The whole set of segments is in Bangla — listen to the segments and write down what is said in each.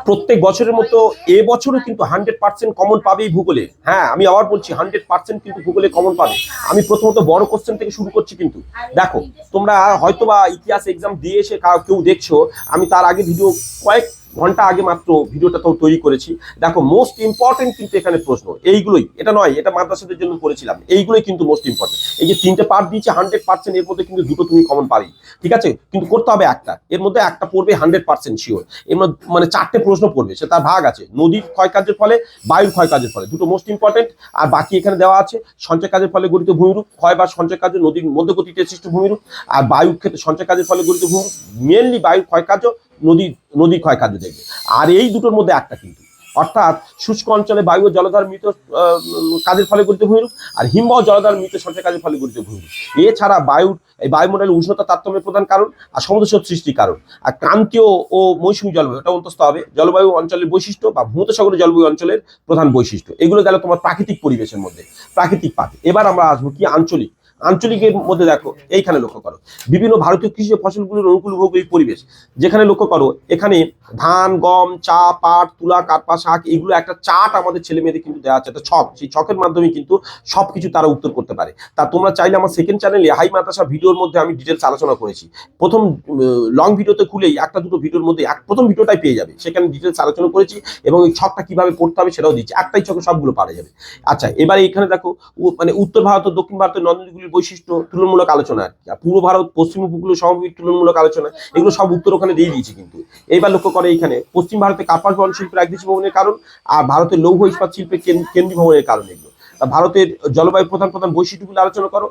প্রত্যেক বছরের মতো এবছরও কিন্তু 100% কমন পাবেই ভূগোলে। হ্যাঁ, আমি আবার বলছি 100% কিন্তু ভূগোলে কমন পাবে। আমি প্রথমত বড় কোশ্চেন থেকে শুরু করছি। কিন্তু দেখো, তোমরা হয়তোবা ইতিহাস এক্সাম দিয়ে এসে কেউ দেখছো, আমি তার আগে ভিডিও কয়েক ঘন্টা আগে মাত্র ভিডিওটা তো তৈরি করেছি। দেখো, মোস্ট ইম্পর্টেন্ট কিন্তু এখানে প্রশ্ন এইগুলোই, এটা নয় এটা মাদ্রাসাদের জন্য করেছিলাম, এইগুলোই কিন্তু মোস্ট ইম্পর্টেন্ট। এই যে 3টে পার্ট দিয়েছে 100%, এর মধ্যে কিন্তু 2টো তুমি কমন পাবেই, ঠিক আছে? কিন্তু করতে হবে একটা, এর মধ্যে একটা পড়বে 100% শিওর। এর মধ্যে মানে 4টে প্রশ্ন পড়বে, সে তার ভাগ আছে নদীর ক্ষয়কার্যের ফলে, বায়ুর ক্ষয়কার্যের ফলে, দুটো মোস্ট ইম্পর্টেন্ট। আর বাকি এখানে দেওয়া আছে সঞ্চয় কাজের ফলে গঠিত ভূমিরূপ, ক্ষয় বা সঞ্চয় কার্য নদীর মধ্যগতিতে সৃষ্ট ভূমিরূপ, আর বায়ুর ক্ষেত্রে সঞ্চয় কাজের ফলে গঠিত ভূমিরূপ, মেনলি বায়ুর ক্ষয়কার্য, নদীর ক্ষয়কার্য দেখবে। আর এই দুটোর মধ্যে একটা কিন্তু, অর্থাৎ শুষ্ক অঞ্চলে বায়ু ও জলধার মৃত কাজের ফলে গঠিত ভূমিরূপ, আর হিমবাহ জলধার মৃত সঞ্চয় কাজের ফলে গঠিত ভূমিরূপ। এছাড়া এই বায়ুমণ্ডলের উষ্ণতা তারতম্যের প্রধান কারণ, আর সমুদ্র স্রোত সৃষ্টির কারণ, আর ক্রান্তীয় ও মৌসুমী জলবায়ু, এটা অন্তস্থ হবে জলবায়ু অঞ্চলের বৈশিষ্ট্য বা ভূমধ্যসাগরীয় জলবায়ু অঞ্চলের প্রধান বৈশিষ্ট্য। এগুলো গেল তোমার প্রাকৃতিক পরিবেশের মধ্যে, প্রাকৃতিক পাঠ। এবার আমরা আসবো কি আঞ্চলিক। আঞ্চলিকের মধ্যে দেখো, এইখানে লক্ষ্য করো বিভিন্ন ভারতীয় কৃষি ফসলগুলির অনুকূল ভৌগোলিক পরিবেশ। যেখানে লক্ষ্য করো, এখানে ধান, গম, চা, পাট, তুলা, কার্পা, শাক, এগুলো একটা চার্ট আমাদের ছেলে মেয়েদের কিন্তু দেওয়া আছে, একটা ছক। সেই ছকের মাধ্যমে কিন্তু সবকিছু তারা উত্তর করতে পারে। তা তোমরা চাইলে আমার সেকেন্ড চ্যানেলে হাই মাদ্রাসা ভিডিওর মধ্যে আমি ডিটেলস আলোচনা করেছি। প্রথম লং ভিডিওতে খুলেই একটা দুটো ভিডিওর মধ্যে প্রথম ভিডিওটাই পেয়ে যাবে, সেখানে ডিটেলস আলোচনা করেছি এবং এই ছকটা কিভাবে পড়তে হবে সেটাও দিচ্ছি। একটাই ছকে সবগুলো পারা যাবে। আচ্ছা, এবারে এখানে দেখো মানে উত্তর ভারত ও দক্ষিণ ভারতের নদীগুলির বৈশিষ্ট্য তুলনামূলক আলোচনা, আর কি পূর্ব ভারত পশ্চিম উপকূলীয় সমভূমির তুলনামূলক আলোচনা, এগুলো সব উত্তর ওখানে দিয়ে দিয়েছি কিন্তু। এইবার লক্ষ্য করে, এখানে পশ্চিম ভারতে কার্পাস বহন শিল্পের একদেশী ভবনের কারণ, আর ভারতের লৌহ ইস্পাত শিল্পের কেন্দ্রীয় ভবনের কারণ। এগুলো ভারতের জলবায়ুর প্রধান বৈশিষ্ট্যগুলি আলোচনা করো,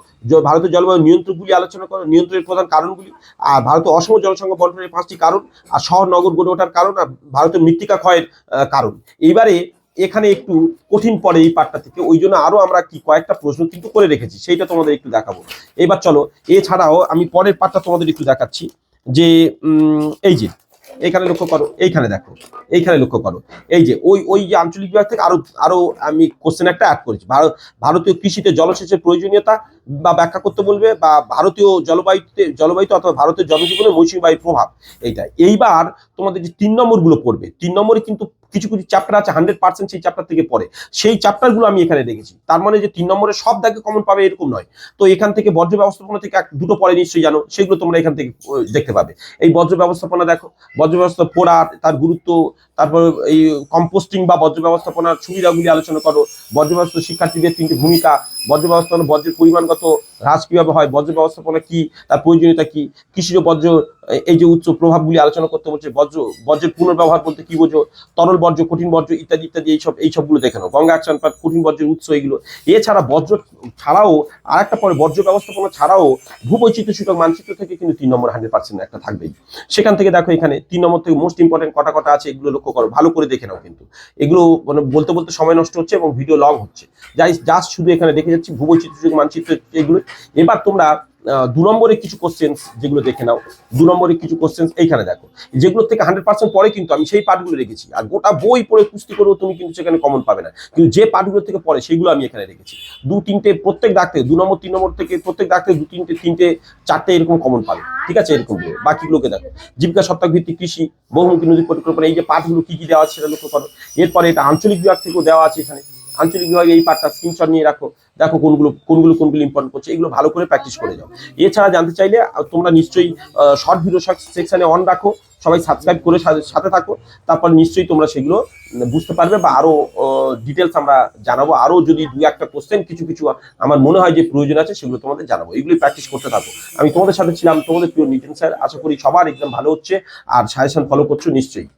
ভারতের জলবায়ু নিয়ন্ত্রকগুলি আলোচনা করো, নিয়ন্ত্রণের প্রধান কারণগুলি, আর ভারতের অসম জনসংখ্যা বন্টনের 5টি কারণ, আর শহর নগর গড়ে ওঠার কারণ, আর ভারতের মৃত্তিকা ক্ষয়ের কারণ। এইবারে এখানে একটু কঠিন পড়ে এই পার্টটা থেকে, ওই জন্য আরো আমরা কি কয়েকটা প্রশ্ন কিন্তু করে রেখেছি, সেইটা তোমাদের একটু দেখাবো। এবার চলো, এছাড়াও আমি পরের পার্টটা তোমাদের একটু দেখাচ্ছি। যে এই যে এখানে লক্ষ্য করো, এইখানে দেখো, এইখানে লক্ষ্য করো, এই যে ওই যে আঞ্চলিক বিভাগ থেকে আরো আরো আমি কোশ্চেন একটা অ্যাড করেছি। ভারতীয় কৃষিতে জলসেচের প্রয়োজনীয়তা বা ব্যাখ্যা করতে বলবে, বা ভারতীয় জলবায়ুতে অথবা ভারতের জনজীবনে মৌসুমী বায়ুর প্রভাব। এইবার তোমাদের যে 3 নম্বরগুলো পড়বে, 3 নম্বরে কিন্তু কিছু কিছু চ্যাপ্টার আছে 100% সেই চ্যাপ্টার থেকে পড়ে, সেই চ্যাপ্টারগুলো আমি এখানে রেখেছি। তার মানে যে 3 নম্বরে সব দাগে কমন পাবে এরকম নয়। তো এখান থেকে বর্জ্য ব্যবস্থাপনা থেকে দুটো পড়ে নিশ্চয়ই জানো, সেগুলো তোমরা এখান থেকে দেখতে পাবে। এই বর্জ্য ব্যবস্থাপনা দেখো, বর্জ্য ব্যবস্থা পড়া, তার গুরুত্ব, তারপর এই কম্পোস্টিং বা বর্জ্য ব্যবস্থাপনার সুবিধাগুলি আলোচনা করো। বর্জ্য ব্যবস্থা শিক্ষার্থীদের 3টি ভূমিকা, বর্জ্য ব্যবস্থাপনা বর্জ্যের পরিমাণগত হ্রাস কিভাবে হয়, বর্জ্য ব্যবস্থাপনা কি, তার প্রয়োজনীয়তা কি, কৃষিজ বর্জ্য এই যে উচ্চ প্রভাবগুলি আলোচনা করতে বলছে, বর্জ্যের পুনর্ব্যবহার বলতে কি বোঝো, তরল বর্জ্য, কঠিন বর্জ্য ইত্যাদি ইত্যাদি, এইসবগুলো দেখে নাও। গঙ্গা অ্যাকশন প্ল্যান, কঠিন বর্জ্যের উৎস, এগুলো। এছাড়া বর্জ্য ছাড়াও আর একটা পরে বর্জ্য ব্যবস্থাপনা ছাড়াও ভূবৈচিত্র্য সূচক মানচিত্র থেকে কিন্তু 3 নম্বর 100% একটা থাকবেই। সেখান থেকে দেখো, এখানে 3 নম্বর থেকে মোস্ট ইম্পর্টেন্ট কটা আছে এগুলো লক্ষ্য করো, ভালো করে দেখে নাও। কিন্তু এগুলো মানে বলতে বলতে সময় নষ্ট হচ্ছে এবং ভিডিও লং হচ্ছে, জাস্ট শুধু এখানে দেখে যাচ্ছি ভূবৈচিত্র্য সূচক মানচিত্র এগুলো। এবার তোমরা 2 নম্বরে কিছু কোশ্চেন যেগুলো দেখে নাও। 2 নম্বরে কিছু কোশ্চেন এইখানে দেখো, যেগুলো থেকে 100% পরে কিন্তু আমি সেই পার্টগুলো রেখেছি। আর গোটা বই পড়ে কুস্তি করেও তুমি কিন্তু সেখানে কমন পাবে না, কিন্তু যে পার্টগুলো থেকে পড়ে সেগুলো আমি এখানে রেখেছি। 2-3টে প্রত্যেক দাগ থেকে 2 নম্বর 3 নম্বর থেকে প্রত্যেক দাগ থেকে 2-3টে 4টে এরকম কমন পাবে, ঠিক আছে? এরকম বাকিগুলোকে দেখো, জীবিকা সত্তাক ভিত্তিক কৃষি, বহুমুখী নদী পরিকল্পনা, এই যে পার্টগুলো কি কি দেওয়া আছে সেটা লক্ষ্য করো। এরপরে এটা আঞ্চলিক বিভাগ থেকেও দেওয়া আছে এখানে। আঞ্চলিক বিভাগে এই পার্টটা স্ক্রিনশট নিয়ে রাখো, দেখো কোনগুলো ইম্পর্টেন্ট করছে, এগুলো ভালো করে প্র্যাকটিস করে যাও। এছাড়া জানতে চাইলে তোমরা নিশ্চয়ই শর্ট ভিডিও সেকশনে অন রাখো, সবাই সাবস্ক্রাইব করে সাথে থাকো, তারপর নিশ্চয়ই তোমরা সেগুলো বুঝতে পারবে বা আরো ডিটেলস আমরা জানাবো। আরো যদি 2-1টা কোশ্চেন কিছু আমার মনে হয় যে প্রয়োজন আছে, সেগুলো তোমাদের জানাবো। এগুলি প্র্যাকটিস করতে থাকো। আমি তোমাদের সাথে ছিলাম, তোমাদের প্রিয় নিতিন স্যার। আশা করি সবার এক্সাম ভালো হচ্ছে আর সাজেশন ফলো করছো নিশ্চয়ই।